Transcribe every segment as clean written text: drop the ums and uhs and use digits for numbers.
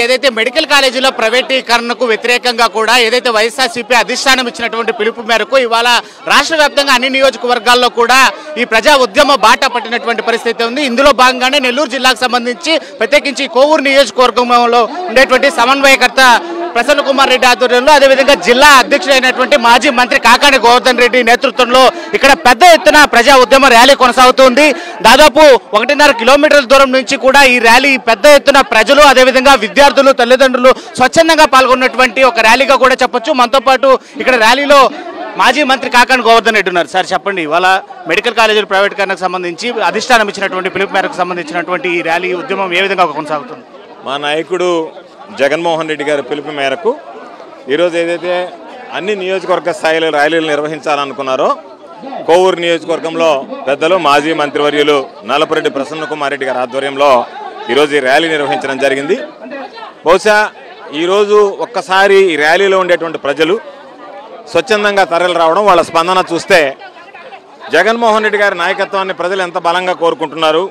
ఏదైతే మెడికల్ కాలేజీలో ప్రైవేటీకరణకు వ్యతిరేకంగా కూడా ఏదైతే వైఎస్ఆర్సీపీ అధిష్టానం ఇచ్చినటువంటి పిలుపు మేరకు ఇవాళ రాష్ట్ర వ్యాప్తంగా అన్ని నియోజకవర్గాల్లో కూడా ఈ ప్రజా ఉద్యమ బాట పట్టినటువంటి పరిస్థితి ఉంది. ఇందులో భాగంగానే నెల్లూరు జిల్లాకు సంబంధించి ప్రత్యేకించి కోవూరు నియోజకవర్గంలో ఉండేటువంటి సమన్వయకర్త ప్రసన్న కుమార్ రెడ్డి ఆధ్వర్యంలో, అదేవిధంగా జిల్లా అధ్యక్షుడైనటువంటి మాజీ మంత్రి కాకాని గోవర్ధన్ రెడ్డి నేతృత్వంలో ఇక్కడ పెద్ద ఎత్తున ప్రజా ఉద్యమ ర్యాలీ కొనసాగుతుంది. దాదాపు 1.5 కిలోమీటర్ల దూరం నుంచి కూడా ఈ ర్యాలీ పెద్ద ఎత్తున ప్రజలు, అదేవిధంగా విద్యార్థులు, తల్లిదండ్రులు స్వచ్ఛందంగా పాల్గొన్నటువంటి ఒక ర్యాలీగా కూడా చెప్పొచ్చు. మనతో పాటు ఇక్కడ ర్యాలీలో మాజీ మంత్రి కాకాని గోవర్ధన్ రెడ్డి ఉన్నారు. సార్ చెప్పండి, ఇవాళ మెడికల్ కాలేజీల ప్రైవేటీకరణకు సంబంధించి అధిష్టానం ఇచ్చినటువంటి పిలుపు మేరకు సంబంధించినటువంటి ఈ ర్యాలీ ఉద్యమం ఏ విధంగా కొనసాగుతుంది? మా నాయకుడు జగన్మోహన్ రెడ్డి గారి పిలుపు మేరకు ఈరోజు ఏదైతే అన్ని నియోజకవర్గ స్థాయిలో ర్యాలీలు నిర్వహించాలనుకున్నారో, కోవూరు నియోజకవర్గంలో పెద్దలు మాజీ మంత్రివర్యులు నల్లపురెడ్డి ప్రసన్న కుమార్ రెడ్డి గారి ఆధ్వర్యంలో ఈరోజు ఈ ర్యాలీ నిర్వహించడం జరిగింది. బహుశా ఈరోజు ఒక్కసారి ఈ ర్యాలీలో ఉండేటువంటి ప్రజలు స్వచ్ఛందంగా తరలి రావడం, వాళ్ళ స్పందన చూస్తే జగన్మోహన్ రెడ్డి గారి నాయకత్వాన్ని ప్రజలు ఎంత బలంగా కోరుకుంటున్నారు,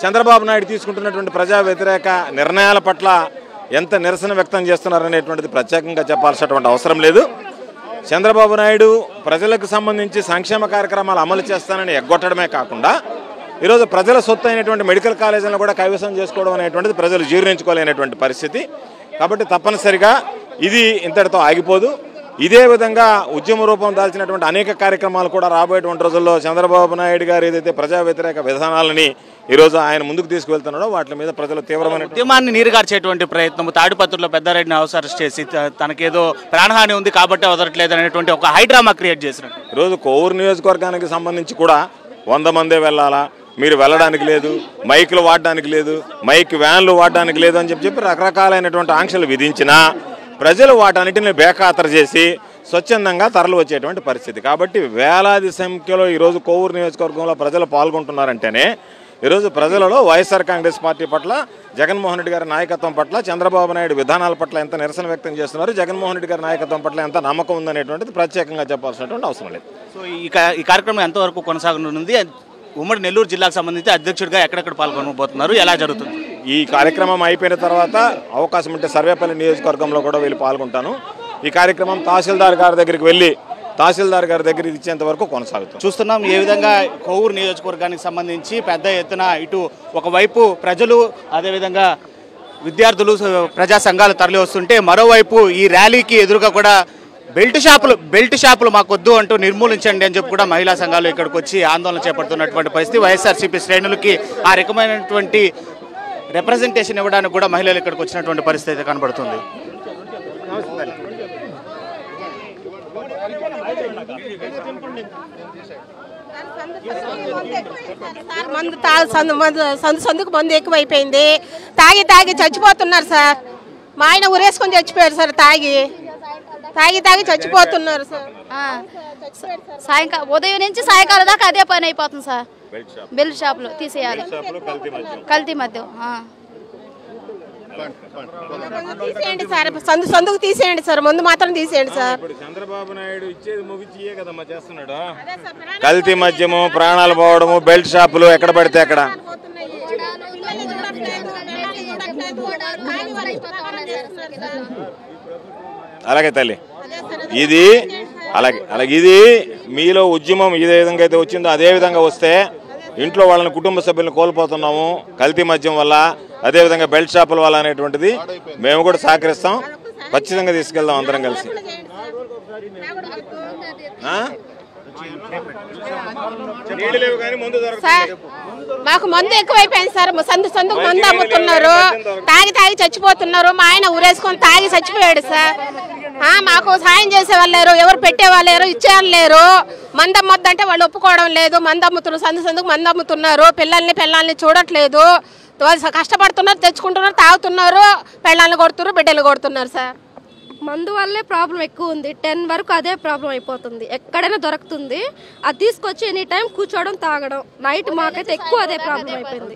చంద్రబాబు నాయుడు తీసుకుంటున్నటువంటి ప్రజా వ్యతిరేక నిర్ణయాల పట్ల ఎంత నిరసన వ్యక్తం చేస్తున్నారనేటువంటిది ప్రత్యేకంగా చెప్పాల్సినటువంటి అవసరం లేదు. చంద్రబాబు నాయుడు ప్రజలకు సంబంధించి సంక్షేమ కార్యక్రమాలు అమలు చేస్తానని ఎగ్గొట్టడమే కాకుండా ఈరోజు ప్రజల సొత్తు అయినటువంటి మెడికల్ కాలేజీలను కూడా కైవసం చేసుకోవడం అనేటువంటిది ప్రజలు జీర్ణించుకోలేనటువంటి పరిస్థితి. కాబట్టి తప్పనిసరిగా ఇది ఇంతటితో ఆగిపోదు. ఇదే విధంగా ఉద్యమ రూపం దాల్చినటువంటి అనేక కార్యక్రమాలు కూడా రాబోయేటువంటి రోజుల్లో చంద్రబాబు నాయుడు గారు ఏదైతే ప్రజా వ్యతిరేక విధానాలని ఈరోజు ఆయన ముందుకు తీసుకువెళ్తున్నాడో వాటి మీద ప్రజలు తీవ్రమైన ఉద్యమాన్ని నీరుగార్చేటువంటి ప్రయత్నం, తాడిపత్రులో పెద్దారెడ్డిని హౌస్ అరెస్ట్ చేసి తనకేదో ప్రాణహాని ఉంది కాబట్టి వదలట్లేదు అనేటువంటి ఒక హైడ్రామా క్రియేట్ చేసినట్టు ఈరోజు కోవూరు నియోజకవర్గానికి సంబంధించి కూడా 100 మందే వెళ్ళాలా, మీరు వెళ్ళడానికి లేదు, మైకులు వాడడానికి లేదు, మైక్ వ్యాన్లు వాడడానికి లేదు అని చెప్పి రకరకాలైనటువంటి ఆంక్షలు విధించినా ప్రజలు వాటన్నిటిని బేఖాతరు చేసి స్వచ్ఛందంగా తరలి వచ్చేటువంటి పరిస్థితి. కాబట్టి వేలాది సంఖ్యలో ఈరోజు కోవూరు నియోజకవర్గంలో ప్రజలు పాల్గొంటున్నారంటేనే ఈరోజు ప్రజలలో వైఎస్ఆర్ కాంగ్రెస్ పార్టీ పట్ల, జగన్మోహన్ రెడ్డి గారి నాయకత్వం పట్ల, చంద్రబాబు నాయుడు విధానాల పట్ల ఎంత నిరసన వ్యక్తం చేస్తున్నారు, జగన్మోహన్ రెడ్డి గారి నాయకత్వం పట్ల ఎంత నమ్మకం ఉందనేటువంటిది ప్రత్యేకంగా చెప్పాల్సినటువంటి అవసరం లేదు. సో ఈ కార్యక్రమం ఎంతవరకు కొనసాగనుంది? ఉమ్మడి నెల్లూరు జిల్లాకు సంబంధించి అధ్యక్షుడిగా ఎక్కడెక్కడ పాల్గొనబోతున్నారు, ఎలా జరుగుతుంది? ఈ కార్యక్రమం అయిపోయిన తర్వాత అవకాశం ఉంటే సర్వేపల్లి నియోజకవర్గంలో కూడా వెళ్ళి పాల్గొంటాను. ఈ కార్యక్రమం తహసీల్దార్ గారి దగ్గరికి వెళ్ళి తహసీల్దార్ గారి దగ్గర ఇచ్చేంత వరకు కొనసాగుతుంది. చూస్తున్నాం ఏ విధంగా కోవూరు నియోజకవర్గానికి సంబంధించి పెద్ద ఎత్తున ఇటు ఒకవైపు ప్రజలు, అదేవిధంగా విద్యార్థులు, ప్రజా సంఘాలు తరలి వస్తుంటే, మరోవైపు ఈ ర్యాలీకి ఎదురుగా కూడా బెల్ట్ షాపులు మాకొద్దు అంటూ నిర్మూలించండి అని చెప్పి కూడా మహిళా సంఘాలు ఇక్కడికి వచ్చి ఆందోళన చేపడుతున్నటువంటి పరిస్థితి. వైఎస్ఆర్సీపీ శ్రేణులకి ఆ రకమైనటువంటి రిప్రజెంటేషన్ ఇవ్వడానికి కూడా మహిళలు ఇక్కడికి వచ్చినటువంటి పరిస్థితి కనబడుతుంది. సందుకు మందు ఎక్కువైపోయింది, తాగి తాగి చచ్చిపోతున్నారు సార్. మా ఆయన ఉరేసుకొని చచ్చిపోయారు సార్, తాగి చచ్చిపోతున్నారు సార్. సాయంకాలం ఉదయం నుంచి సాయంకాలం దాకా అదే పని అయిపోతుంది సార్. బెల్ట్ షాపులు తీసేయాలి, కల్తీ మద్యం తీసేయండి సార్. సందుకు తీసేయండి సార్, ముందు మాత్రం తీసేయండి సార్. చంద్రబాబు నాయుడు ఇచ్చేది ముగిచ్చియే కదమ్మా చేస్తున్నాడు. కల్తీ మద్యము, ప్రాణాలు పోవడము, బెల్ట్ షాపులు ఎక్కడ పడితే అక్కడ. అలాగే తల్లి, ఇది ఇది మీలో ఉద్యమం ఏ విధంగా అయితే వచ్చిందో అదే విధంగా వస్తే ఇంట్లో వాళ్ళని, కుటుంబ సభ్యులను కోల్పోతున్నాము కల్తీ మద్యం వల్ల, అదేవిధంగా బెల్ట్ షాపుల వల్ల అనేటువంటిది మేము కూడా సహకరిస్తాం. ఖచ్చితంగా తీసుకెళ్దాం అందరం కలిసి. మాకు మందు ఎక్కువైపోయింది సార్. సందుకు మందు అమ్ముతున్నారు, తాగి చచ్చిపోతున్నారు. మా ఆయన ఊరేసుకొని తాగి చచ్చిపోయాడు సార్. మాకు సాయం చేసే వాళ్ళు లేరు, ఎవరు పెట్టేవాళ్ళు లేరు, ఇచ్చేవాళ్ళు లేరు. మందు అమ్మొద్దంటే వాళ్ళు ఒప్పుకోవడం లేదు. మందు అమ్ముతున్నారు, సందుకు మందు అమ్ముతున్నారు. పిల్లల్ని చూడట్లేదు. కష్టపడుతున్నారు, తెచ్చుకుంటున్నారు, తాగుతున్నారు, పెళ్ళాలను కొడుతున్నారు, బిడ్డలు కొడుతున్నారు సార్. మందు వల్లే ప్రాబ్లం ఎక్కువ ఉంది. 10 వరకు అదే ప్రాబ్లం అయిపోతుంది. ఎక్కడైనా దొరుకుతుంది, అది తీసుకొచ్చి ఎనీ టైం కూర్చోవడం, తాగడం. నైట్ మాకైతే ఎక్కువ అదే ప్రాబ్లం అయిపోయింది.